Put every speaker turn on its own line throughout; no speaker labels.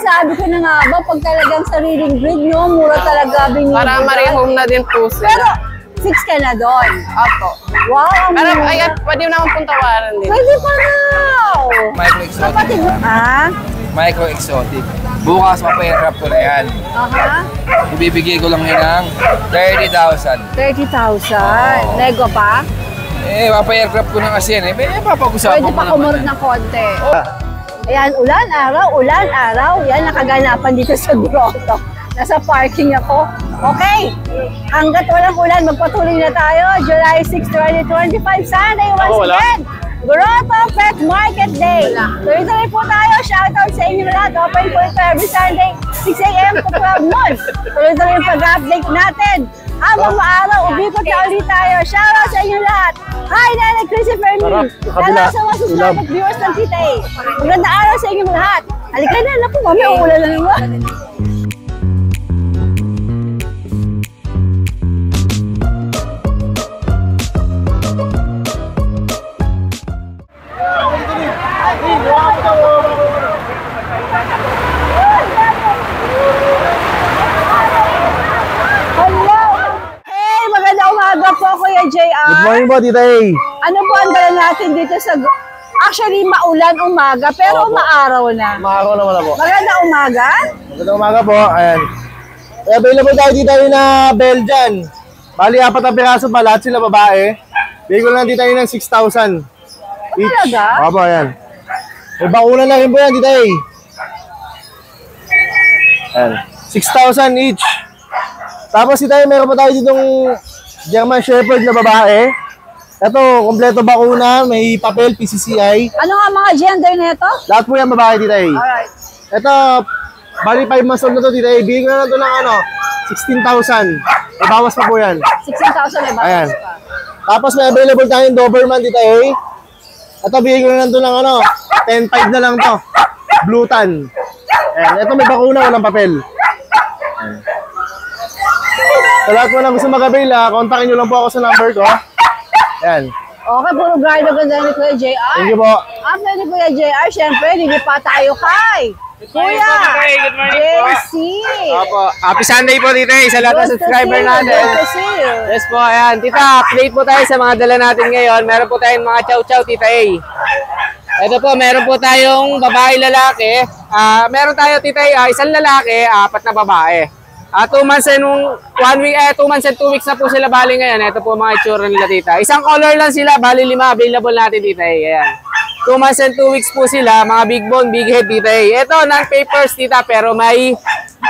Sabi ko na nga ba, pag talagang sariling breed nyo, mura talaga binibigay.
Para marehome na din po sila.
Pero, 6 ka na doon.
Opo.
Wow, ang
Pero
mura.
ayan, pwede naman pong tawaran din.
Pwede pa raw.
Micro-exotic.
Kapatid mo. Ha?
Micro-exotic. Bukas mapa-aircraft ko na yan.
Aha.
Ibibigay ko lang yun ng 30,000.
30,000. Lego pa?
Mapa-aircraft ko na kasi yan. Papag-usapan
Pwede pa kumurot ng konti. Ayan, ulan, araw. Yan, nakaganapan dito sa grotto. Nasa parking ako. Okay, hanggat walang ulan, magpatuloy na tayo. July 6, 2025, Sunday once again. Grotto Pet Market Day. Tuloy-tuloy po tayo. Shoutout sa inyo na lahat. Open po ito every Sunday, 6 a.m. to 12 noon. Tuloy-tuloy yung pag-update natin. Habang maaraw, ubikot na ulit tayo. Shoutout sa inyo lahat. Hi, Nanay Chrissy Fermin. Hello sa mga subscribers viewers ng Tita A. Magandang araw sa inyo lahat. Halika na, naku, mami, uulan na naman. Kuya JR.
Good morning po, Tita A.
Ano po ang dala natin dito sa... Actually, maulan umaga, pero maaraw na.
Maaraw naman na po.
Magandang umaga.
Magandang umaga po. Ayan. Available tayo dito na Belgian. Bali, 4 na piraso pa. Lahat sila babae. Bigay ko lang dito ng 6,000 each.
Talaga?
Opo, ayan. May bakuna na rin po yan, Tita A. Ayan. 6,000 each. Tapos Tita A, meron pa tayo ditong German Shepherd na babae. Ito, kompleto bakuna, may papel, PCCI.
Ano nga mga gender nito?
Lahat po yan babae, Tita A.
Alright.
Ito, bali 5 months old na to, Tita A. Bigyan ko na lang ito ng 16,000. May bawas pa po yan.
16,000 may bawas
Ayan.
pa.
Tapos may available tayong Doberman, Tita A. Ito, bigyan ko na lang ito ng 10,500 na lang to. Blue tan. Ayan. Ito may bakuna, walang papel. Ayan. Sa lahat mo na gusto mag-avail, kontakin nyo lang po ako sa number ko. Ayan.
Okay, puro guard na ganda ni Kuya JR.
Thank you po.
After ni Kuya JR, syempre, hindi pa tayo kay Kuya
Good morning po.
JC.
Opo. Happy Sunday po, Tita A, sa lahat ng subscriber natin.
Good to see you.
Yes po, ayan. Tita, update po tayo sa mga dala natin ngayon. Meron po tayong mga chow-chow, Tita A. Ito po, meron po tayong babae lalaki. Meron tayo, Tita A, isang lalaki, 4 na babae. 2 months and 1 week, 2 months and 2 weeks na po sila bali ngayon. Ito po mga itsura nila, Tita. Isang color lang sila, bali 5 available natin, Tita A. Ayan. 2 months and 2 weeks po sila, mga big bone, big head, Tita A. Ito, non-papers, Tita, pero may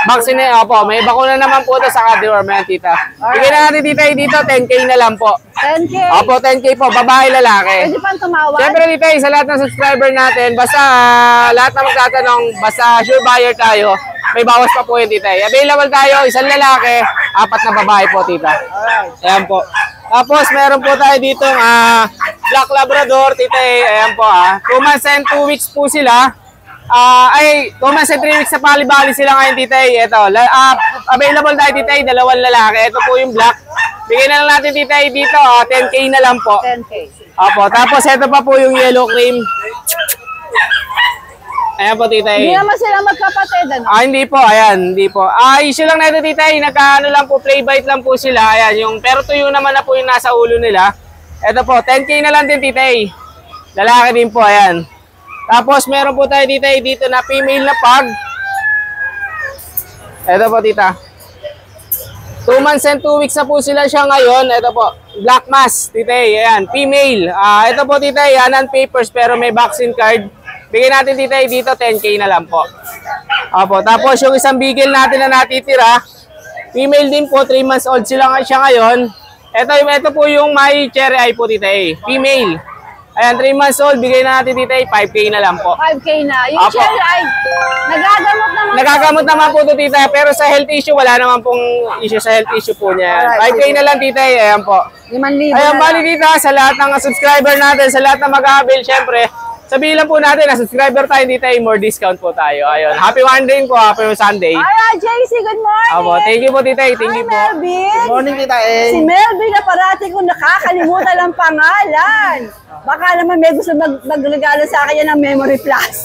vaccine, opo, may bakuna naman po ito sa deworm yan, Tita. Bigyan na natin, Tita A, dito, 10K na lang po.
10K.
Opo, 10K po, babae, lalaki.
Pwede pang tumawag?
Siyempre, Tita A, sa lahat ng subscriber natin, basta lahat na magtatanong, basta sure buyer tayo, may bawas pa po yun, Tita A. Available tayo, isang lalaki, 4 na babae po, Tita. Ayan po. Tapos, meron po tayo dito Black Labrador, Tita A. Ayan po, 2 months and 2 weeks po sila. 2 months and 3 weeks na bali-bali sila ngayon, Tita A. Ito, available tayo, Tita A, 2 lalaki. Ito po yung black. Bigyan na lang natin, Tita A, dito, 10K na lang po.
10K.
Opo, tapos ito pa po yung yellow cream. Ayan po, Tita A.
Hindi naman sila magkapatid, ano?
Hindi po, ayan, hindi po. Issue lang na ito, Tita A, nagkaano lang po, play bite lang po sila. Ayan, yung, pero tuyo naman na po yung nasa ulo nila. Ito po, 10K na lang din, Tita A. Lalaki din po, ayan. Tapos meron po tayo, Tita A, dito na female na pug. Ito po, Tita. 2 months and 2 weeks na po sila siya ngayon. Ito po, black mask, Tita A, ayan, female. Ito po, Tita A, non-papers pero may vaccine card. Bigyan natin, Tita A, dito 10K na lang po. Opo, tapos yung isang bigel natin na natitira, female din po, 3 months old siya ngayon. Ito po yung may cherry eye po, Tita A, female. Ayan, 3 months old, bigay na natin, Tita A, 5K na lang po.
5K na. Yung
Apo.
cherry ay nagagamot naman.
Nagagamot naman po ito, Tita A, pero sa health issue, wala naman pong issue sa health issue po niya.
Alright,
5K na lang, Tita A, ayan po.
5,000
Ayan, bali, Tita, sa lahat ng subscriber natin, sa lahat ng mag-avail, syempre, sabihin lang po natin na subscriber tayo, Tita A, more discount po tayo. Ayun, happy Monday po, happy Sunday.
Alright, JC, good morning.
Opo, thank you po, Tita A, thank you po.
Melvin.
Good morning, Tita A.
Si Melvin na parati kong nakakalimutan ang pangalan. Baka naman may gusto magregalo sa akin yan ng Memory Plus.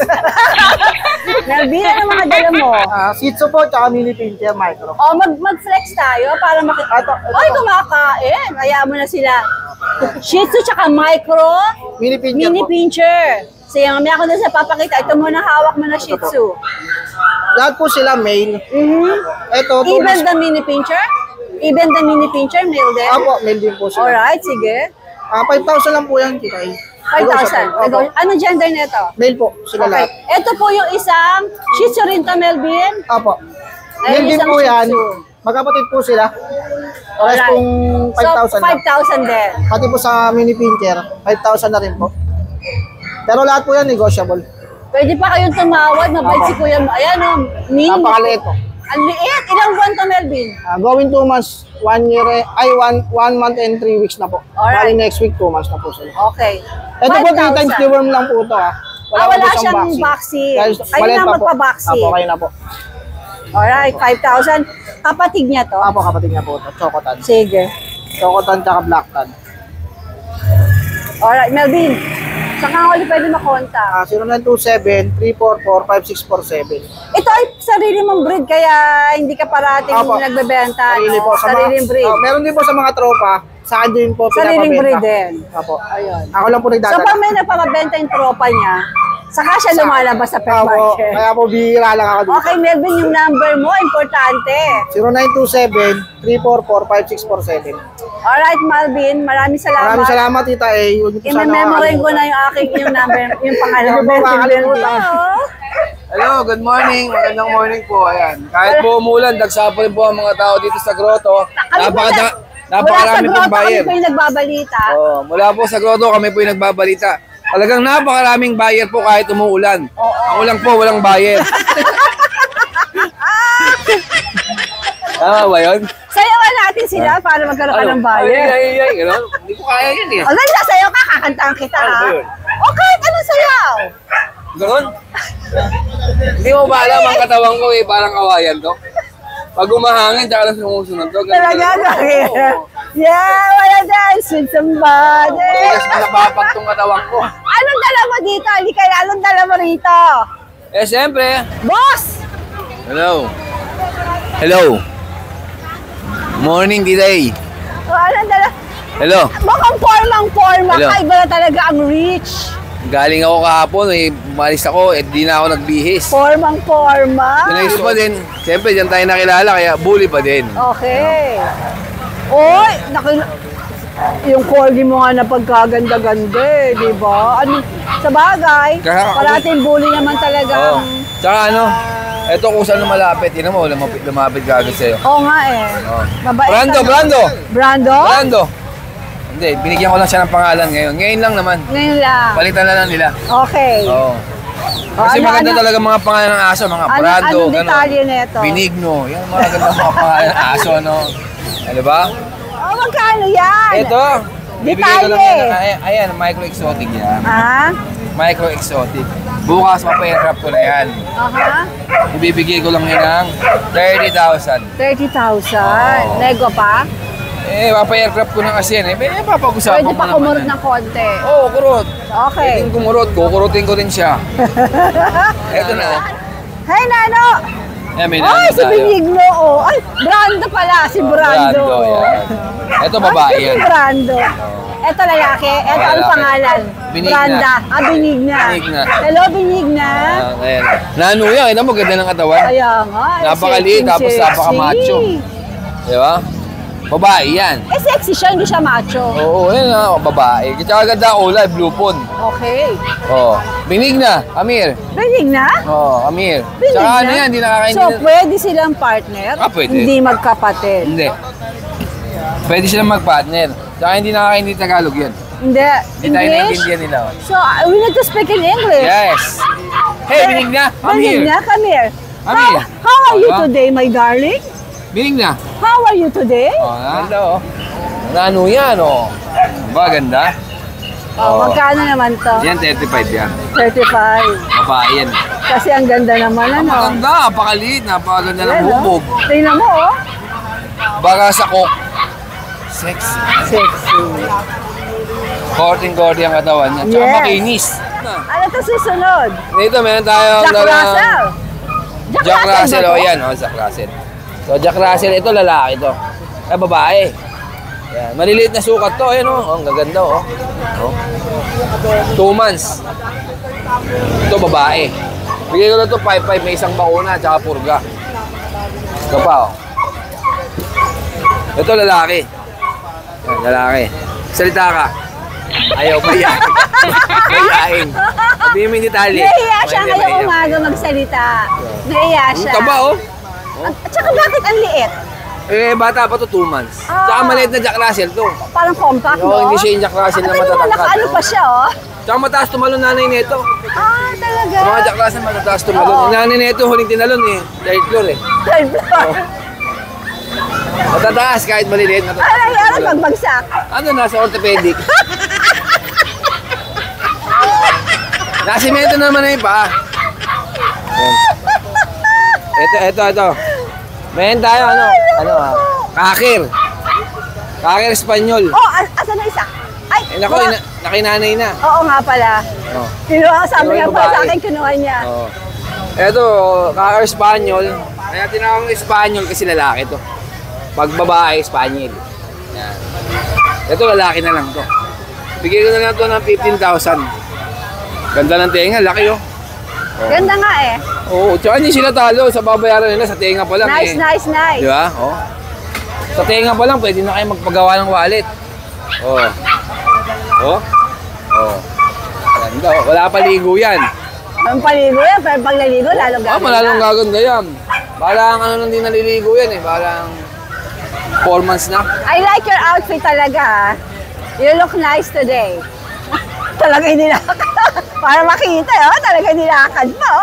Melvin, ano mga dala mo?
Shih Tzu po, tsaka mini pincher micro.
O, mag-flex tayo para Ay, kumakain. Kaya mo na sila. Shih Tzu tsaka micro,
Mini pincher
mini
po.
pincher. Sige, mamaya ko na sa papakita. Ito muna hawak mo na Shih Tzu.
Lahat po sila male. Ito,
Even the mini pincher? Even the mini pincher, male din?
Apo, male din po sila.
Alright, sige.
5,000 lang po yan, kita eh.
5,000.
Opo.
Ano gender nito?
Male po, sila
Okay.
lahat.
Ito po yung isang Shih Tzu rin to, Melvin.
Apo.
Ay,
Male din
isang
po
Shih
yan.
Tzu.
Magkapatid po sila. Pares
Alright.
pong 5,000
So,
lang.
5,000 din.
Pati po sa mini pincher, 5,000 na rin po. Pero lahat po yan negotiable.
Pwede pa kayong tumawad. Mabait si Kuya. Ayan o.
Napakaliit po.
Ang liit. Ilang buwan to, Melvin?
Going 2 months, 1 year, one month and 3 weeks na po.
Alright.
Bali next week, 2 months na po sila.
Okay.
Ito po, 3 times
5,000.
deworm lang po ito ha.
Wala
po
siyang vaccine. Kayo
maliit
na
pa po.
magpa-vaccine.
Apo, kayo na po.
Alright, 5,000. Kapatid niya to?
Apo, kapatid niya po ito. Chocotan.
Sige.
Chocotan tsaka black tan.
Alright, Melvin. Saan ka ulit pwede makontak?
0927-344-5647.
Ito ay sarili mong breed kaya hindi ka parating
Apo.
nagbebenta.
Sarili
no?
po. Sa
Sariling
mga,
breed.
meron din po sa mga tropa. Sa akin din po
Sariling breed
pinapabenta.
din.
Apo.
Ayun.
Ako lang po
So
nagdadala.
pag may nagpapabenta yung tropa niya, saka siya lumalabas sa pet
Apo,
market.
kaya po bihira lang ako dito.
Okay, Melvin, yung number mo, importante.
0927-344-5647.
Alright, Melvin, maraming salamat.
Maraming salamat, Tita A. Huwag niyo po sana
I-memorize ko
makakalimutan.
na yung aking yung number, yung pangalan
Huwag
mo.
mo makakalimutan.
Hello, good morning. Magandang morning po. Ayan. Kahit po umulan, dagsa pa rin po ang mga tao dito sa grotto. Napakarami pong buyer.
Kami po yung nagbabalita.
Oh, mula po sa grotto, kami po yung nagbabalita. Talagang napakaraming buyer po kahit umuulan. Ako lang po, walang buyer. Tama ba yun?
Sayawan natin sila para magkaroon ka ng buyer.
Ay, gano'n. Hindi ko kaya yan eh.
O, dahil sasayaw ka, kakantahan kita
Ano
ha.
ba yun?
O, kahit anong sayaw.
Gano'n? Hindi mo ba alam ang katawan ko eh, parang kawayan to? Pag umahangin, tsaka lang sumusunod to.
Talaga, yeah, wanna dance with somebody.
Tigas mo napapag tong katawan ko.
Anong dala mo dito? Hindi kaya, anong dala mo rito?
Eh, siyempre.
Boss!
Hello. Hello. Morning, Diday.
O, anong dala?
Hello.
Mukhang formang-forma.
Hello.
Kaiba na talaga ang reach.
Galing ako kahapon, eh, umalis ako, eh, di na ako nagbihis.
Formang-forma.
Tinayos pa din. Siyempre, dyan tayo nakilala, kaya bully pa din.
Okay. Oy, yung corgi mo nga na pagkaganda-ganda eh, di ba? Ano, sa bagay,
Kaya ako-
parating bully naman talaga.
Oo. Tsaka ano, eto kung saan malapit, yun mo, lumapit ka agad sa'yo.
Oo nga eh.
Oo.
Mabait
Brando,
ka-
Brando!
Brando?
Brando! Hindi, binigyan ko lang siya ng pangalan ngayon. Ngayon lang naman.
Ngayon lang.
Palitan na lang nila.
Okay.
Oo. Kasi
ano-
maganda
ano-
talaga mga pangalan ng aso, mga
Ano-
Brando,
anong
gano'n.
detalye nito?
Benigno, yan ang mga ganda mga pangalan ng aso, ano. Ano ba?
Oh, magkano yan?
Ito, bibigyan ko lang
Detalye.
yan. Ayan, micro-exotic yan.
Ha?
Micro-exotic. Bukas, mapa-aircraft ko na yan.
Aha.
Ibibigay ko lang yan ng 30,000.
30,000.
Oo.
Nego pa?
Eh, mapa-aircraft ko na kasi yan. Eh, papag-usapan
Pwede
mo
pa
naman
kumurot
yan.
ng konti.
Oo, kurot.
Okay.
Pwedeng kumurot. Kukurutin ko din siya. Eto na.
Hey, Nano!
Yan, may
Ay,
nanin
si
tayo.
Benigno, oh. Ay, Brando pala, si Brando.
yan. Eto, babae
Ay,
yan.
si Brando. Eto lalaki. Eto, ang
Lalaki.
pangalan?
Benigna.
Branda. Ah, Benigna.
Benigna.
Hello, Benigna.
Ayan. Nano yan. Kita mo, ganda ng katawan.
Kaya nga.
Napakaliit, tapos
sexy.
napaka-macho. Di ba? Babae yan.
Eh, sexy siya, hindi siya macho.
Oo, yan na. Babae. Tsaka ganda kulay, blue pond.
Okay.
Oo. Benigna. Amir.
Benigna?
Oo, Amir.
Benigna?
Tsaka ano yan, hindi nakakainin.
So, pwede silang partner?
Ah, pwede.
Hindi magkapatid?
Hindi. Pwede silang mag-partner. Tsaka hindi nakakainin Tagalog yan.
Hindi.
Hindi tayo naiintindihan nila.
So, we need to speak in English.
Yes. Hey, Benigna. Amir.
Benigna, come here.
Amir.
How are you
Diba?
today, my darling?
Benigna.
How are you today?
Oh, ganda oh. Ano yan oh. Ba, ganda?
Oh, magkano naman to?
Yan, 35 yan.
35.
Babae yan.
Kasi ang ganda naman, ano?
Maganda, napakaliit, napakaganda ng
Ayan, oh.
bubog.
Tingnan mo, oh.
Baka sa kok. Sexy.
Sexy.
Korting-korting ang katawan niya. Tsaka
Yes.
makinis.
Ano to susunod?
Dito, meron tayong
Jack Russell.
Jack Russell,
ba to?
yan, Jack Russell. So, Jack Russell, ito lalaki to. Ay, babae. Yan, maliliit na sukat to, ayan ang gaganda oh. 2 months. Ito babae. Bigay ko na to 5-5, may isang bakuna, tsaka purga. Ito pa oh. Ito lalaki. Yan, lalaki. Salita ka. Ayaw, mayain. Mayain. Sabihin mo yung detalye.
Nahiya siya ngayong umaga magsalita. Nahiya siya.
Taba oh.
At saka bakit ang liit?
Eh, bata pa to 2 months.
Ah.
Tsaka maliit na Jack Russell to.
Parang compact,
Oo,
no?
hindi siya yung Jack Russell na
Tingnan mo,
matatangkad,
nakaano
no?
pa siya, oh.
Tsaka mataas tumalon nanay nito.
Ah, talaga?
Sa mga Jack Russell matataas tumalon.
Oo.
Yung nanay nito, huling tinalon eh. Third floor eh.
Third floor.
Matataas kahit maliliit. Matataas.
Ay, ano pagbagsak?
Ano, nasa orthopedic. Nasimento naman na yung paa. Yan. Ito. Meron tayo, kakir. Kakir Espanyol.
Oh, asan na isa? Ay,
Eh, naku, nakinanay na.
Oo nga pala.
Oh.
Kinuha, sabi
Kinuha
nga
yung
pa sa
babae.
akin, kinuha niya.
Oh. Ito, kakir Espanyol. Kaya tinawag ng Espanyol kasi lalaki to. Pag babae, Espanyol. Yan. Ito, lalaki na lang to. Bigay ko na lang to ng 15,000. Ganda ng tenga, laki oh.
Ganda nga eh.
Oo, tsaka hindi sila talo sa babayaran nila sa tenga pa lang
Nice,
eh.
nice, nice.
Di ba? Oh. Sa tenga pa lang, pwede na kayo magpagawa ng wallet. Oh. Oh. Oh. Ganda oh. Wala pa ligo yan.
Ang paligo yan, pero pag naligo, lalong
Ah,
gaganda.
malalong gaganda yan. Parang ano lang din naliligo yan eh. Parang 4 months na.
I like your outfit talaga. ah. You look nice today. Talaga hindi nakakad. Para makita, oh, talaga hindi nakakad mo.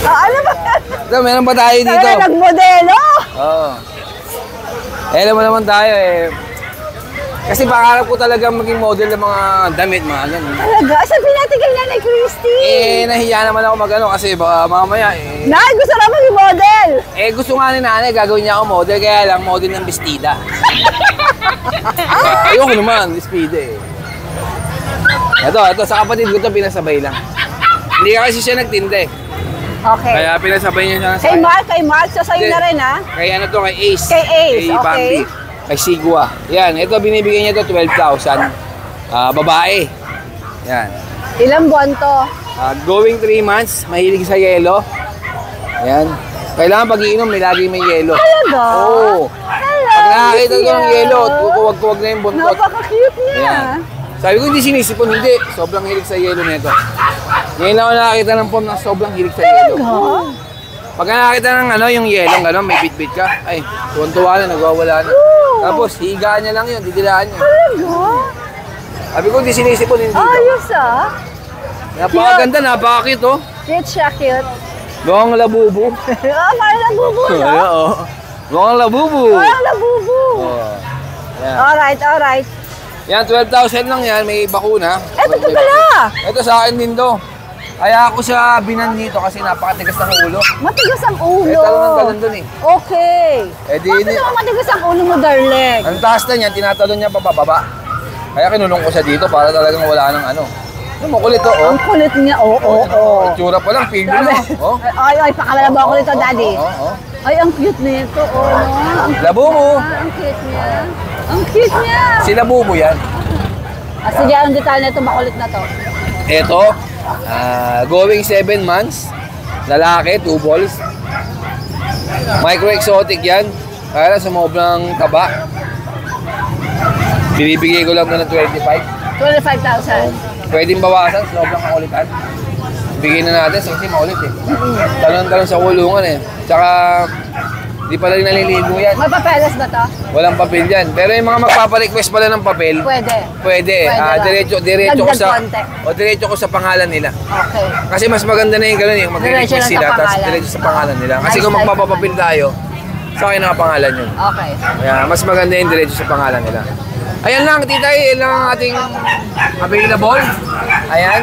Oh, ano ba?
Ito, meron pa tayo dito.
Talaga nagmodelo.
Oo. Eh, alam mo naman tayo eh. Kasi pangarap ko talaga maging model ng mga damit, mga ganun.
Talaga? Sabi natin kay Nanay Christy.
Eh, nahiya naman ako magano kasi baka mamaya eh.
Nay, gusto na maging model.
Eh, gusto nga ni nanay, gagawin niya ako model, kaya lang model ng bestida. Ayoko naman, bestida eh. Ito, sa kapatid ko ito, pinasabay lang. Hindi kasi siya nagtinde.
Okay.
Kaya pinasabay niya siya
Kay Mark, so sa'yo na rin, ha?
Kaya ano to, kay Ace.
Kay Ace,
Kay
okay.
Bambi. Kay Sigua. Yan, ito binibigay niya to 12,000. Babae. Yan.
Ilang buwan to?
Going 3 months, mahilig sa yelo. Yan. Kailangan pag-iinom, may lagi may yelo.
Talaga?
Oo.
Hello,
Pag nakakita ko ng
Lucia.
yelo, kukuwag-kuwag na yung buntot.
Napaka-cute niya.
Ayan. Sabi ko hindi sinisipon, hindi. Sobrang hilig sa yelo nito. Ngayon lang ako nakakita ng pom na sobrang hilig sa yelo.
Talaga?
Pag nakakita ng yung yelong gano'n, may bit-bit ka, ay, tuwan-tuwa na, nagwawala na. Tapos, higaan niya lang yun, didilaan niya.
Talaga?
Sabi ko hindi sinisipon, hindi.
Ayos, ah.
Napakaganda, napaka-cute, oh.
Cute siya, cute.
Mukhang labubo.
Oh, parang labubo, no?
Oo. Mukhang labubo.
Parang labubo.
Oh. Yan.
Alright, alright.
Yan, 12,000 lang yan, may bakuna.
Eto to pala.
Ito sa akin din to. Kaya ako siya binan dito kasi napakatigas ng ulo.
Matigas ang ulo.
Eh, talong ng talon dun eh.
Okay.
Eh, di,
Bakit naman matigas ang ulo mo, darling?
ang taas na niyan, tinatalon niya pababa. Kaya kinulong ko siya dito para talagang wala ng ano. Yung makulit to, oh.
Ang kulit niya, oo.
Itsura pa lang, figure
Sabi,
na. Oh.
ay, pakalala ako nito, daddy.
Oh.
Ay, ang cute nito, no? Ang cute
Labubo.
niya, ang cute niya. Ang cute niya.
Sila bubo yan.
Sige, anong detalye na ito, makulit na to.
Ito, going 7 months. Lalaki, 2 balls. Micro exotic yan. Kaya lang sumobrang taba. Binibigay ko lang na ng 25.
25,000.
Pwedeng bawasan, sobrang kakulitan. Bigyan na natin kasi maulit eh. Talon-talon sa kulungan eh. Tsaka, di pala rin naliligo yan.
May papeles ba to?
Walang papel yan. Pero yung mga magpaparequest pala ng papel,
Pwede.
pwede.
ba?
Diretso ko
Dagdag
sa
konti.
diretso ko sa pangalan nila.
Okay.
Kasi mas maganda na yung gano'n yung
Diretso
mag-request
lang sa
sila tapos
pangalan.
diretso sa pangalan nila. Kasi
Nice,
kung
nice.
magpapapapil tayo, sa akin nakapangalan yun.
Okay.
Kaya mas maganda yung diretso sa pangalan nila. Ayan lang, tita, yan lang ang ating available. Ayan.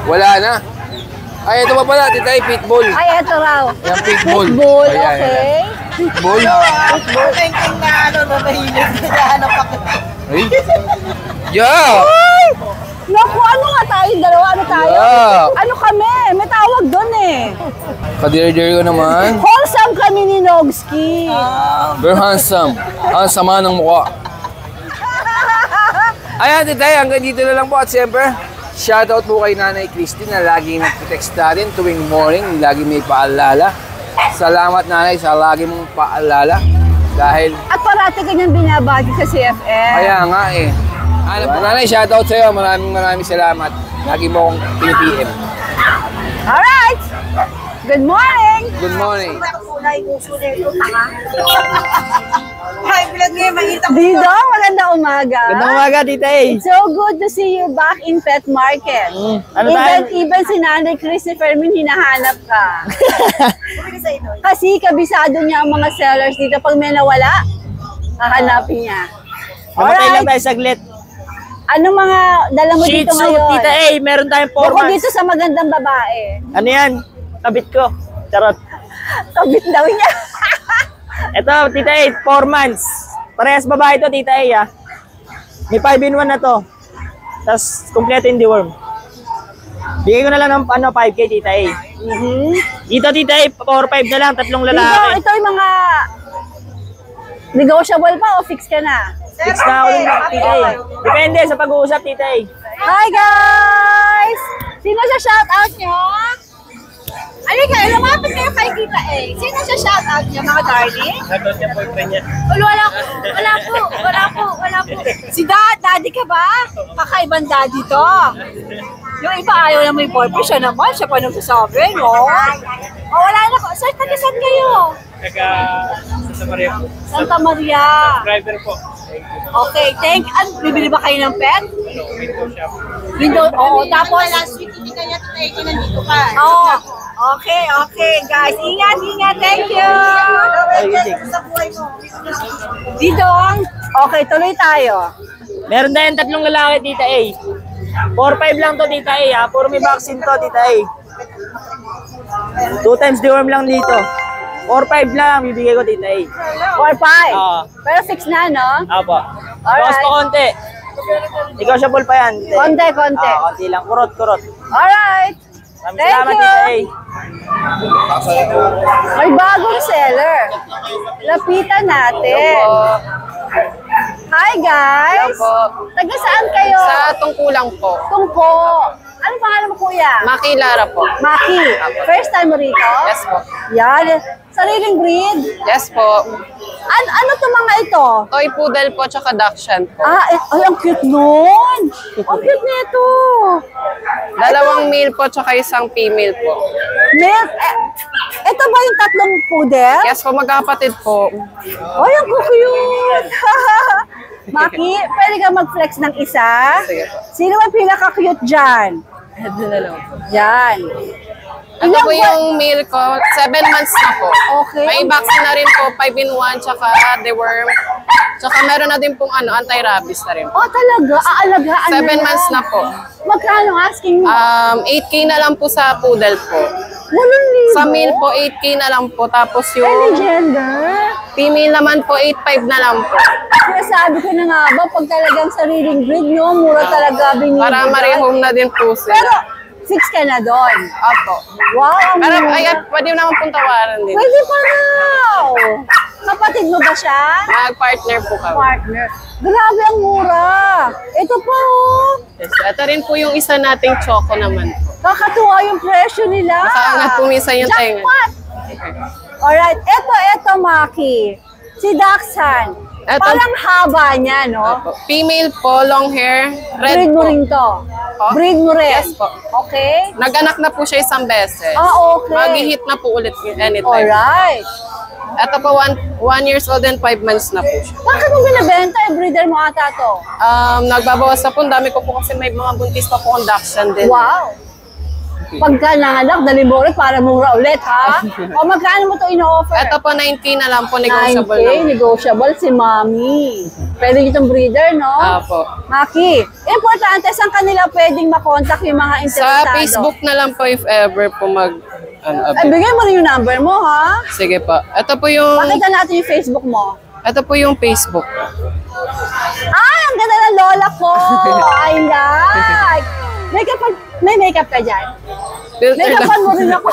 Wala na. Ay, ito pa pala, Tita A, pitbull.
Ay, eto raw.
Ayan, pitbull.
Pitbull,
Ayan,
okay.
Pitbull.
Thinking na nahilig na hanap ako.
Ay. Yeah!
Naku, ano nga tayo? Dalawa, ano tayo?
Yeah.
Ano kami? May tawag doon eh.
Kadiri-diri ko naman.
Wholesome kami ni Nogski.
Very handsome. Ang sama ng mukha. Ayan, Tita A, hanggang dito na lang po. At siyempre, shoutout po kay Nanay Christine na lagi nag-text natin tuwing morning. Lagi may paalala. Salamat, Nanay, sa lagi mong paalala. Dahil,
At parati kanyang binabati sa CFM.
kaya nga eh. Ano po, Nanay, shoutout sa'yo. Maraming salamat. Lagi mo akong pinipm.
Alright! Good morning!
Good morning.
Kulay uso na ito, tanga. Ay, bilag ngayon, makita ko.
Dito, magandang umaga.
Gandang umaga, Tita A.
It's so good to see you back in Pet Market.
Ano tayo?
Even si Nanay Christy Fermin hinahanap ka.
Bumili sa ito.
Kasi kabisado niya ang mga sellers dito. Pag may nawala, hahanapin niya.
Mamatay lang tayo saglit.
Anong mga dala mo
Shih
dito
Tzu,
ngayon?
Tita A, meron tayong 4
Bukod
months.
dito sa magandang babae.
Ano yan? Kabit ko. Charot.
Kabit daw niya.
Ito, Tita A, 4 months. Parehas babae to, Tita A, ah. May 5-in-1 na to. Tapos, kompleto yung deworm. Bigay ko na lang ng 5K, Tita A. Dito, Tita A, 4-5 na lang, 3 lalaki.
Ito yung mga negotiable pa o fix ka na?
Fix na ako ng Tita A. Depende sa pag-uusap, Tita A.
Hi guys! Sino sa shoutout nyo? Alika, lumapit kayo kay Tita A. Sino sa shoutout nyo, mga darling?
Nagod niya boyfriend niya.
Wala po. Si daddy ka ba? Kakaibang daddy to. Yung iba ayaw na may boyfriend, siya naman. Siya pa nagsasabi, no? O, wala na po. Saan kayo?
Sa Maria po.
Santa Maria.
Driver po.
Okay, bibili ba kayo ng pet?
Window shop.
Window, oo. Tapos,
Last week, hindi kanya ito nandito ka.
oo. Okay, guys. Ingat. Thank you.
Sa buhay mo.
Didong. Okay, tuloy tayo.
Meron tayong 3 lalaki, Tita A. 4-5 lang to, Tita A, ha? Puro may vaccine to, Tita A. 2 times deworm lang dito. 4-5 lang, bibigay ko, Tita A.
4-5.
Oo.
Pero 6 na, no?
Apo.
Alright.
Bawas pa konti. Negotiable pa yan. Tita A.
Konti.
Konti lang. Kurot.
Alright.
Maraming
Thank
salamat,
you.
Tita A.
May bagong seller. Lapitan natin. Hi, guys. Taga saan kayo?
Sa Tungkulang po.
Tungko. Ano pangalan mo, kuya?
Maki Lara po.
Maki. First time mo rito?
Yes po.
Yan. Sariling breed.
Yes po.
Ano to mga ito?
Toy Poodle po tsaka Dachshund po.
Ay, ang cute nun. Ang cute nito.
2 male po tsaka 1 female po.
Milk. Ito ba yung 3 poodle?
Yes po, magkapatid po.
Ay, ang cute. Maki, pwede ka mag-flex ng isa?
Sige po.
Sino ang pinaka-cute dyan?
Ito na lang po.
Yan.
Ito
Ilang
po yung male ko, 7 months na po.
Okay.
May vaccine na rin po, 5-in-1 tsaka deworm. Tsaka meron na din pong anti-rabies na rin po.
Oh, talaga? Aalagaan
7 months na po.
Magkano asking mo?
8K na lang po sa poodle po.
8,000.
Sa male po, 8K na lang po. Tapos
Any
yung
gender?
female naman po, 8.5 na lang po.
Kaya sabi ko na nga ba, pag talagang sariling breed nyo, mura talaga binibigay.
Para marehome na din po sila.
Pero, 6 ka na doon.
Opo.
Wow, ang
Pero
mura.
ayan, pwede naman pong tawaran din.
Pwede pa raw. Kapatid mo ba siya?
Mag-partner po kami.
Partner. Grabe ang mura. Ito po.
Yes, ito rin po yung isa nating choco naman po.
Kakatuwa yung presyo nila.
Nakaangat po minsan yung tenga.
Jackpot. Alright, ito Maki. Si Dachshund.
Eto.
Parang haba niya, no?
Opo. Female po, long hair, red
Breed mo
po.
rin to.
Po?
Breed mo rin.
Yes po.
Okay?
Nag-anak na po siya 1 beses.
Okay.
Mag-hit na po ulit anytime.
Alright.
Ito po, 1 years old and 5 months na po siya.
Bakit mo binibenta? Breeder mo ata to.
Nagbabawas na po. Ang dami ko po kasi may mga buntis pa po ang Dachshund din.
Wow. Pagka nanganak, dali mo rin para mura ulit, ha? O magkano mo to ino-offer?
Ito po, 9K na lang po, negotiable
9K,
na.
negotiable si Mami. Pwede itong breeder, no?
Apo.
Maki, Importante, saan kanila pwedeng makontak yung mga interesado?
Sa Facebook na lang po if ever po
Bigay mo rin yung number mo, ha?
Sige po. Ito po yung
Pakita natin yung Facebook mo.
ito po yung Facebook.
Ay, ang ganda ng lola ko! I like! May makeup ka dyan?
Filter lang.
Make-upan mo rin ako.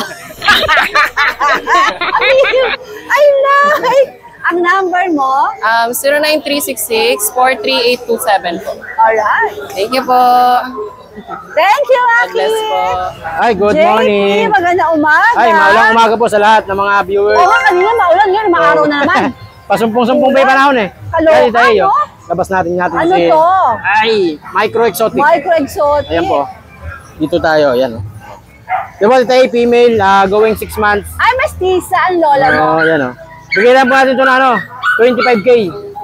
I like! Ang number mo?
09366-43827 po.
Alright.
Thank you po.
Thank you,
God
Aki!
bless po.
Ay, good morning.
Maganda umaga.
Ay, maulang umaga po sa lahat ng mga viewers.
Oo, kanina maulan ngayon, maaraw na naman.
Pasumpong-sumpong pa yung panahon eh.
Kaloka,
Tayo,
no?
labas natin
Ano
si...
to?
Ay, micro-exotic.
Micro-exotic.
Ayan po. Dito tayo, ayan. Diba tayo, female, going 6 months.
Ay, mestiza ang lola mo.
Oo, ayan o. Bigyan lang po natin ito na ano, 25K.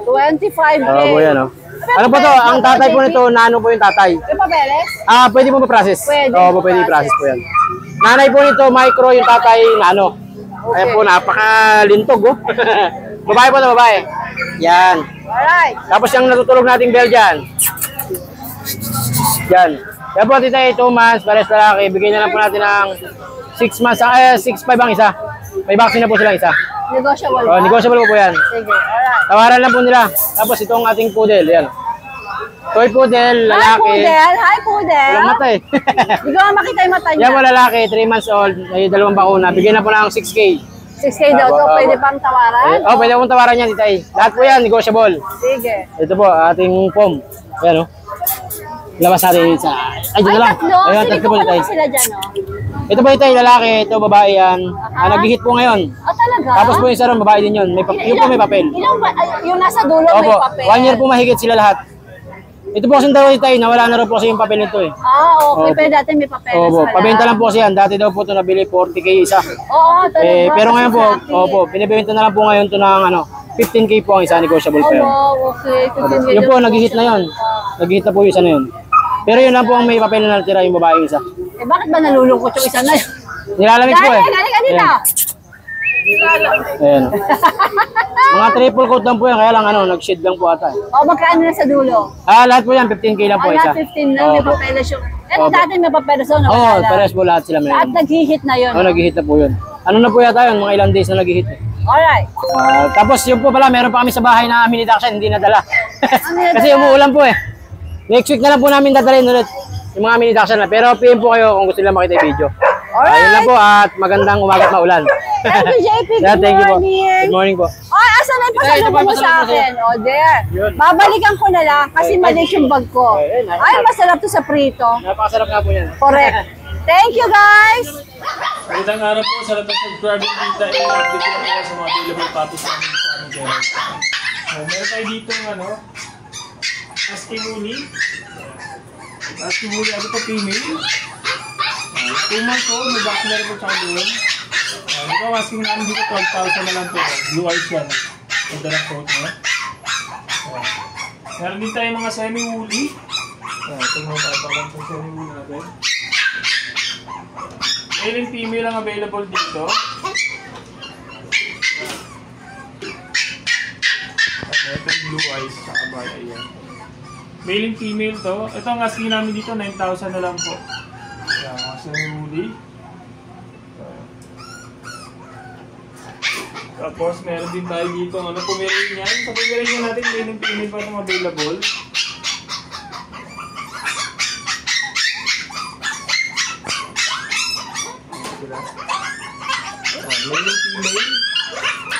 25K.
Oo po yan o. Ano po to, ang tatay po nito, nano po yung tatay.
May papeles?
Pwede po ma-process.
Pwede
Oo po, pwede i-process po yan. Nanay po nito, micro, yung tatay, nano. Ayan po, napakalintog oh. Babae po na babae. Yan.
Alright.
Tapos yung natutulog nating Belgian. Yan. Yan po, tita, 2 months, pares lalaki. Bigyan na lang po natin ng 6 months, 6'5 ang isa. May vaccine na po silang isa.
Negotiable ba?
Negotiable po yan.
Sige, alright.
Tawaran lang po nila. Tapos itong ating poodle, yan. Toy poodle,
Hi,
lalaki.
Poodle. Hi, Poodle.
Walang mata eh.
Hindi ko nga makita yung mata niya.
Yan po lalaki, 3 months old, may 2 bakuna. Bigyan na po ng 6K.
6K daw to. Pwede pang tawaran?
Pwede pong tawaran yan, tita. Lahat po yan, negotiable.
Sige.
Ito po, ating pom. Ayan o. Labas natin sa... Ay, dito
Ay,
lang.
tatlo.
Ayun,
Sige
tatlo
ko
po,
pala
tita.
sila dyan, oh.
Ito po, tita, lalaki. Ito, babae yan. Nag-hit po ngayon.
Talaga?
Tapos po yung isa ron, babae din yun. Yung po may papel.
Ilang ba? Yung nasa dulo may
Opo,
papel.
1 year po mahigit sila lahat. Ito po kasing dalawa tayo, nawala na rin po kasi yung papel nito eh.
Okay.
Opo.
Pero dati may papel.
Opo, pabenta lang po kasi yan. Dati daw po ito nabili 40K isa.
Oo, talaga.
Pero ngayon po, opo, pinibenta na lang po ngayon ito ng 15K po ang isa, negotiable pa yun.
Okay.
Yun po, nag-hit na yun. Nag-hit na po yung isa na yun. Pero yun lang po ang may papel na natira yung babae yung isa.
Bakit ba nalulungkot yung isa na yun?
Nilalamig po eh.
Galing dito.
Ayan. Mga triple coat lang po yan, kaya lang nag-shade lang po ata eh.
Magkano na sa dulo?
Lahat po yan, 15K lang po isa.
15 na, may
Opo.
papeles yung... Ito
Opo.
dati may papeles yun.
Oo, pares po lahat sila
At
meron.
nag-hit na yun.
Nag-hit na po yun. Ano na po yata yun, mga ilang days na nag-hit eh.
Alright.
Tapos yun po pala, meron pa kami sa bahay na mini duction, hindi nadala.
nadala?
Kasi umuulan po eh. Next week na lang po namin dadalhin ulit yung mga mini duction na. Pero PM po kayo kung gusto nila makita yung video. Yun lang po at magandang umaga at maulan.
Thank you, JP.
Yeah, thank you po.
morning.
Good morning po.
Ay, asan na yung pasalubong mo sa akin? O, there. Babalikan ko na lang kasi maliit yung bag ko. Ay, masarap to sa prito.
Napakasarap nga po yan.
Correct. Thank you, guys.
Magandang araw po sa lahat ng subscribing dito. I-update ko lang po sa mga available puppies namin sa aming channel. Meron tayo dito Husky Muli. Husky Muli, ano to, female. 2 months old, may back na rin po tsaka doon. Ito, asking namin dito 12,000 na lang po. Blue eyes yan. Ganda ng coat mo. Meron din tayo mga semi-woolly. Tingnan mo tayo lang sa semi-woolly natin. Male and female ang available dito. Itong blue eyes sa kabay. Ayan. Male and female to. Ito ang asking namin dito, 9,000 na lang po. Ayan, mga semi-woolly. Tapos meron din tayo dito Pomeranian. Sa Pomeranian natin, male and female pa itong available. Male and female.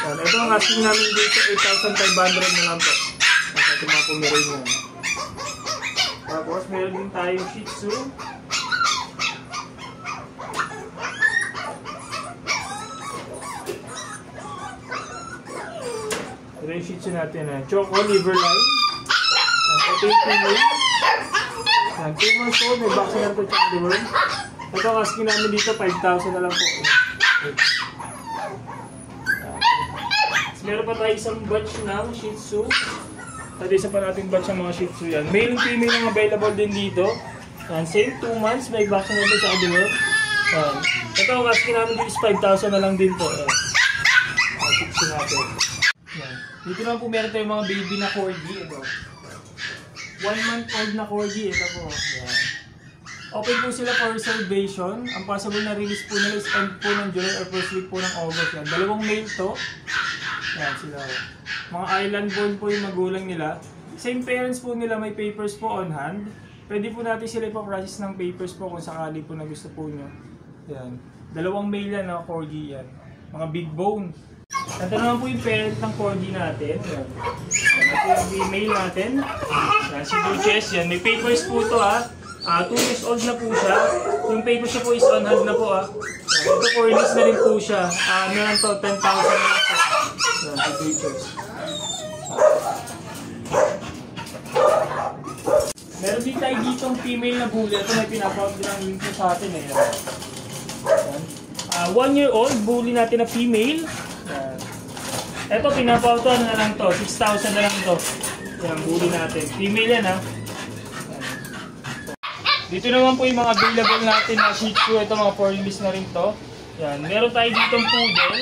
Ito ang asking namin dito, 8,500 na lang po. Sa ating mga Pomeranian. Tapos meron din tayong Shih Tzu. Ito yung Shih Tzu natin. Choco liver line. Ito yung female. 2 months old, may vaccine na ito tsaka liver. Ito ang asking namin dito, 5,000 na lang po. Meron pa tayo isang batch ng Shih Tzu. At isa pa nating batch ng mga Shih Tzu yan. Male and female ang available din dito. Same 2 months, may vaccine na ito tsaka liver. Ito ang asking namin dito is 5,000 na lang din po. Shih Tzu natin. Dito naman po meron tayong mga baby na corgi. Ito. 1 month old na corgi. Ito po. Yan. Open po sila for reservation. Ang possible na release po nila is end po ng July or first week po ng August. Yan. 2 male to. Yan sila. Mga island born po yung magulang nila. Same parents po nila, may papers po on hand. Pwede po natin sila ipaprocess ng papers po kung sakali po na gusto po nyo. Yan. 2 male yan, corgi yan. Mga big bone. Ito naman po yung parent ng corgi natin. Yan. Ito yung female natin. Yan, si Duchess. Yan. May papers po to 2 years old na po siya. Yung papers siya po is on hand na po Yan. Ito po release na rin po siya. Meron to 10,000 na po. Yan, si Duchess. Meron din tayo ditong female na bully. Ito may pinapout din ang link sa atin eh. 1 year old bully natin na female. Ito pinapautuan na lang to. 6,000 na lang to. Yan, bully natin. Female yan Dito naman po yung mga available natin na Shih Tzu. Ito mga 4 release na rin to. Yan. Meron tayo ditong poodle.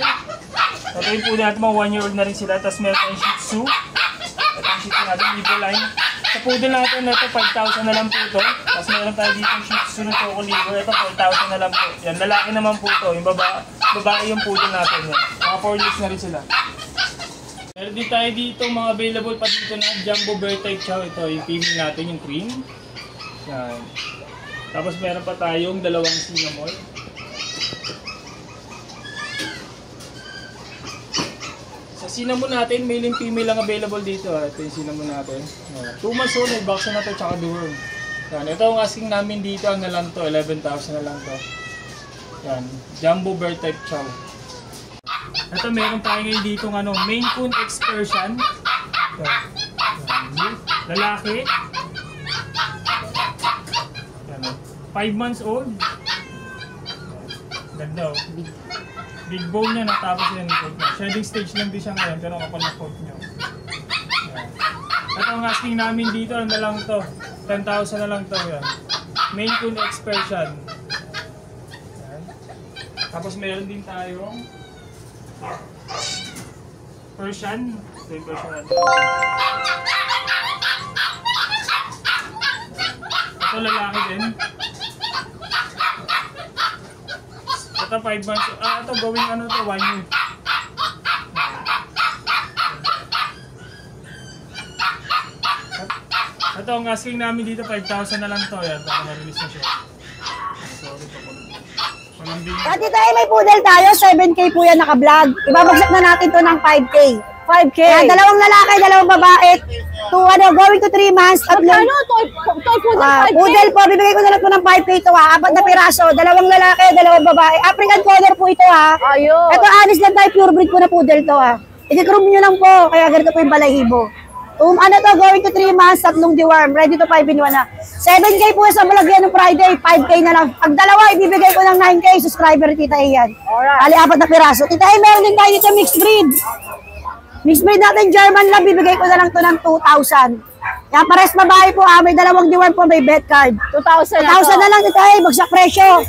Ito yung poodle natin, mga 1 year old na rin sila. Tapos meron tayong Shih Tzu. Ito yung Shih Tzu natin, liver line. Sa poodle natin, ito 5,000 na lang po ito. Tapos meron tayo dito yung Shih Tzu na Choco Liver. Ito 4,000 na lang po. Yan, lalaki naman po ito. Yung babae yung poodle natin. Yan. Mga 4 release na rin sila. Meron din tayo dito mga available pa dito na Jumbo Bear type chow. Ito yung female natin, yung cream. Yan. Tapos meron pa tayong 2 cinnamon. Sa cinnamon natin, male and female lang available dito. Ito yung cinnamon natin. 2 months old, may vaccine na ito, tsaka dorm. Yan. Ito ang asking namin dito, ang na lang to, 11,000 na lang to. Yan. Jumbo Bear type chow. Ito meron tayo ngayon dito Maine Coon X Persian. Lalaki. 5 months old. Ganda Big bone niya natapos yan. Shedding stage lang din siya ngayon pero kapal na coat niya. Ito ang asking namin dito, ano na lang to? 10,000 na lang to yan. Maine Coon X Persian. Tapos meron din tayong Persian. Ito yung Persian natin. Ito lalaki din. Ito 5 months. Ito gawing to 1 year. Ito ang asking namin dito 5,000 na lang to. Yan, para ma-release na siya. Sorry po.
Dati tayo may poodle tayo, 7K po yan naka-vlog. Ibabagsak na natin to ng 5K. 5K. Yan, 2 lalaki, 2 babae. Going to 3 months.
Magkano? Toy poodle 5K?
Poodle po, bibigay ko na lang po ng 5K ito 4 na piraso. 2 lalaki, 2 babae. African color po ito
Ayun.
Ito honest lang tayo, pure breed po na poodle to I-groom nyo lang po, kaya ganito po yung balahibo. Going to 3 months, 3 deworm, ready to 5 in 1 na. 7K po sa Malagyan ng Friday, 5K na lang. Pag dalawa, ibibigay ko ng 9K, subscriber Tita A yan. Ali 4 na piraso. Tita A, meron din tayo dito mixed breed. Mixed breed natin, German lang, bibigay ko na lang to ng 2,000. Yan, pares babae po may 2 deworm po, may bet card. 2,000 na lang Tita A, bagsak presyo.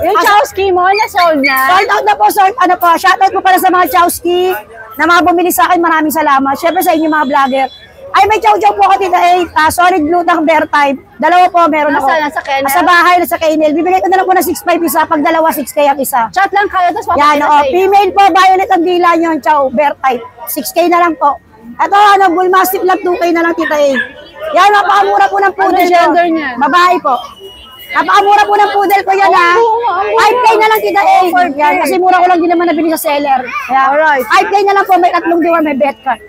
Yung Chowski mo, na-sold na?
Sold out na po, shoutout po para sa mga Chowski na mga bumili sa akin, maraming salamat. Syempre sa inyo mga vlogger. Ay, may chow-chow po ako Tita A, solid blue ng bear type. 2 po, meron ako.
Nasa kennel?
Sa bahay, nasa kennel. Bibigay ko na lang po ng 6,500 isa, pag 2, 6K ang isa.
Chat lang kayo, tapos
Yan, female po, violet ang dila nyo, chow, bear type. 6K na lang po. Ito, bull mastiff lang, 2K na lang Tita A. Yan, napakamura po ng poodle.
Ano gender niya?
Babae po. Napakamura po ng poodle ko yan 5K na lang Tita A. Yan, kasi mura ko lang din naman nabili sa seller. Alright. 5K na lang po, may 3 diwan, may bet card.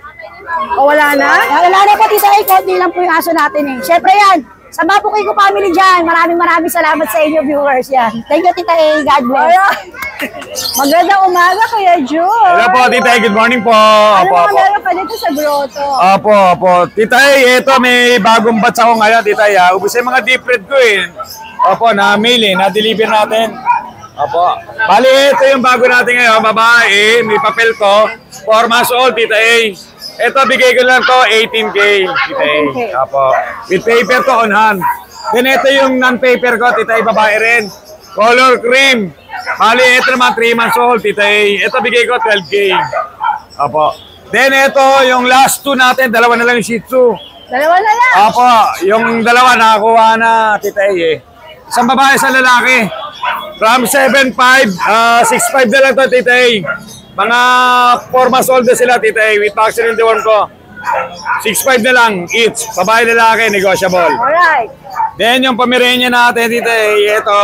Wala na?
Wala na po Tita A, konti lang po yung aso natin Siyempre yan, sa Mapukay ko family dyan, maraming salamat sa inyo viewers yan. Thank you Tita A, God bless.
Magandang umaga Kuya Jun.
Hello po Tita A, good morning po.
Ano mga meron ka dito sa grotto?
Opo. Tita A, ito may bagong batch ako ngayon Tita A. Ubus yung mga deep red ko Opo, na-mail na-deliver natin. Opo. Bali, ito yung bago natin ngayon, babae, may papel ko, 4 months old Tita A. Ito, bigay ko lang to 18K. Apo. With paper to on hand. Then ito yung non-paper ko, Tita A, babae rin. Color cream. Bali, ito naman 3 months old, Tita A. Ito, bigay ko 12K. Apo. Then ito, yung last 2 natin, 2 na lang yung Shih Tzu.
Dalawa na lang.
Opo, yung dalawa nakakuha na, Tita A eh. Isang babae, isang lalaki. From 7'5", 6'5 na lang to, Tita A. Mga 4 months old na sila, Tita A, with vaccine in the worm ko. 6'5 na lang each. Babae, lalaki, negotiable.
Alright.
Then yung Pomeranian natin, Tita A, ito.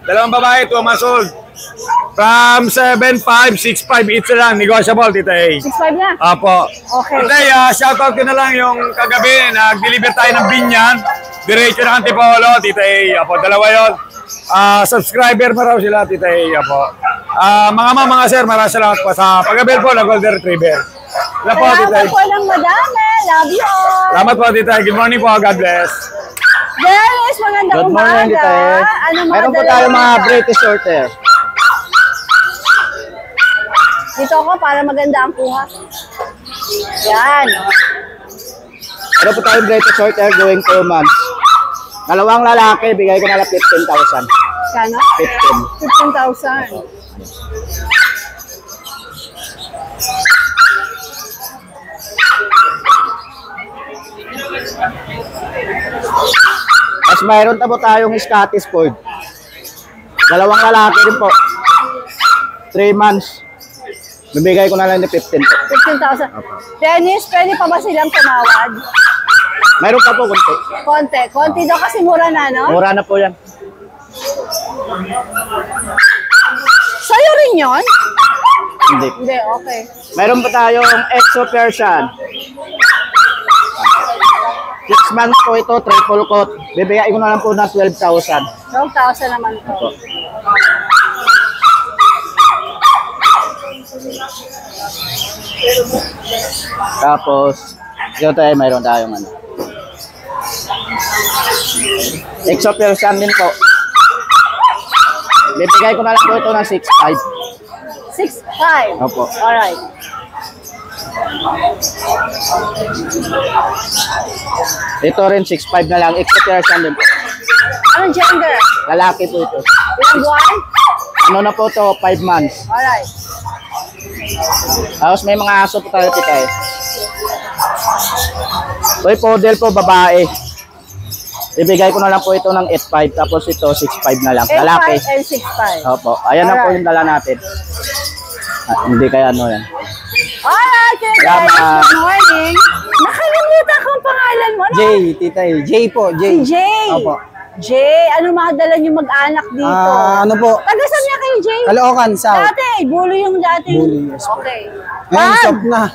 Dalawang babae, 2 months old. From 7'5", 6'5 each na lang, negotiable, Tita A.
6'5 na.
Apo.
Okay.
Tita A, shoutout ko na lang yung kagabi, nag-deliver tayo ng binyan. Diretso ng Antipolo, Tita A. Apo, dalawa yun. Subscriber pa raw sila, Tita A. Apo. Mga sir, maraming salamat po sa pag-avail po ng Golden Retriever. Salamat po, Tita A.
Salamat po ng madami. Love you all.
Salamat po, Tita A. Good morning po. God bless.
Dennis, magandang
Good morning,
umaga.
Tita A.
Ano mga
Meron po
dala
tayo
mo
mga
dito?
British Shorthair.
Dito ako para maganda ang kuha. Yan.
Meron po tayo British Shorthair going 2 months. Dalawang lalaki, bigay ko na lang 15,000.
Kano?
15.
15,000.
Mas mayroon na po tayong Scottish Fold. Dalawang lalaki rin po. 3 months. Bibigay ko na lang ng 15 po.
15,000. Dennis, pwede pa ba silang tumawad?
Mayroon pa po konti.
Konti. Konti daw kasi mura na, no?
Mura na po yan.
Sa'yo rin yun?
Hindi.
Hindi, okay.
Mayroon pa tayong Exo Persian. 6 months po ito, triple coat. Bibigay ko na lang po ng 12,000.
12,000 naman to.
Opo. Tapos, ito tayo, mayroon tayong ano. Exo Persian din po. Bibigay ko na lang po ito ng 6,500.
6,500.
Opo.
Alright.
Ito rin, 6'5 na lang. Extra Persian din po.
Anong gender?
Lalaki po ito.
Ilang buwan?
Ano na po ito? 5 months.
Alright.
Tapos may mga aso po tayo tita eh. Uy, poodle po, babae. Ibigay ko na lang po ito ng 8'5. Tapos ito, 6'5 na lang.
8,500
Lalaki.
and 6,500.
Opo. Ayan na po
Alright.
yung dala natin. Hindi kaya ano yan.
Alright, Kuya Dennis,
Salamat.
good morning. Nakalimutan kong pangalan mo. No?
Jay, tita eh. Jay po, Jay.
Si Jay.
Opo.
Jay, ano mga dala niyo mag-anak dito?
Ano po?
Taga saan niya kayo, Jay?
Caloocan, South.
Dati, bulo yung dating.
Bulo, yes po.
Okay.
Ngayon,
Pag,
stop na.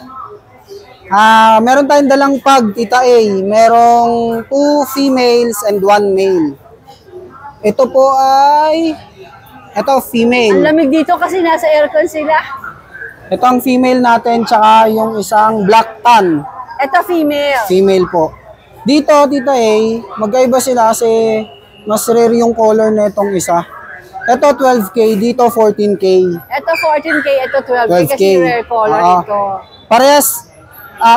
Meron tayong dalang pag, Tita A. Merong 2 females and 1 male. Ito po ay... Ito,
ang
female.
lamig dito kasi nasa aircon sila.
Ito ang female natin, tsaka yung isang black tan.
Ito female.
Female po. Dito, Tita A, magkaiba sila kasi mas rare yung color na itong isa. Ito 12K, dito 14K.
Ito 14K, ito 12K
12K.
kasi rare color
Oo.
ito.
Parehas,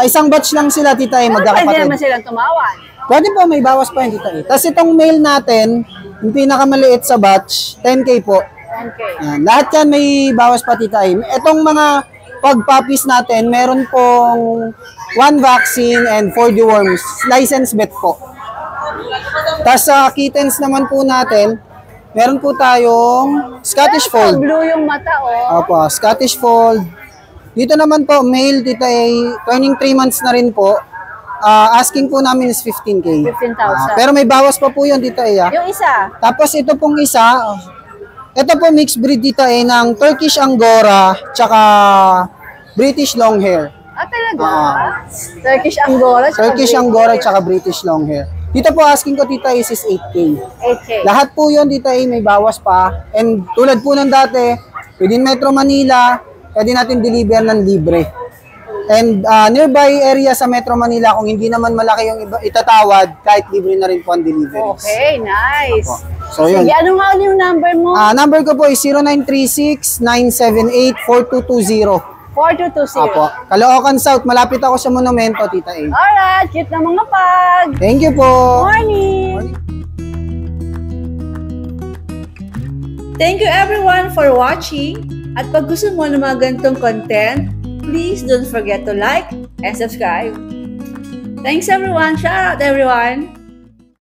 isang batch lang sila, Tita A,
Pero pwede
magkakapatid.
naman silang tumawan.
Pwede po, may bawas pa yun, Tita A. Tapos itong male natin, yung pinakamaliit sa batch, 10K po.
10K.
Yan. Lahat yan may bawas pa, Tita A. Itong mga pag-puppies natin, meron pong 1 vaccine and 4 deworms. License vet po. Tapos sa kittens naman po natin, meron po tayong Scottish
Ito,
Fold.
blue yung mata, oh.
Opo, Scottish Fold. Dito naman po, male, Tita A, turning 3 months na rin po. Asking po namin is 15K.
15,000.
Pero may bawas pa po yun, Tita A.
Yung isa,
Tapos ito pong isa, ito po mixed breed, Tita A, ng Turkish Angora, tsaka British Longhair.
talaga? Turkish Angora. tsaka
Turkish
British.
Angora, tsaka British Longhair. Dito po asking ko, Tita A, is 8K.
8K.
Lahat po yun, Tita A, may bawas pa. And tulad po ng dati, within Metro Manila, pwede natin deliver ng libre. And nearby area sa Metro Manila, kung hindi naman malaki yung itatawad, kahit libre na rin po ang deliveries.
Okay, nice.
So yun.
Sige, ano nga yung number mo?
Number ko po is 0936-978-4220.
4220.
Apo. Caloocan South, malapit ako sa Monumento, Tita A.
Alright, cute na mga pag.
Thank you po.
Morning.
Thank you everyone for watching. At pag gusto mo ng mga ganitong content, please don't forget to like and subscribe.
Thanks everyone. Shout out everyone.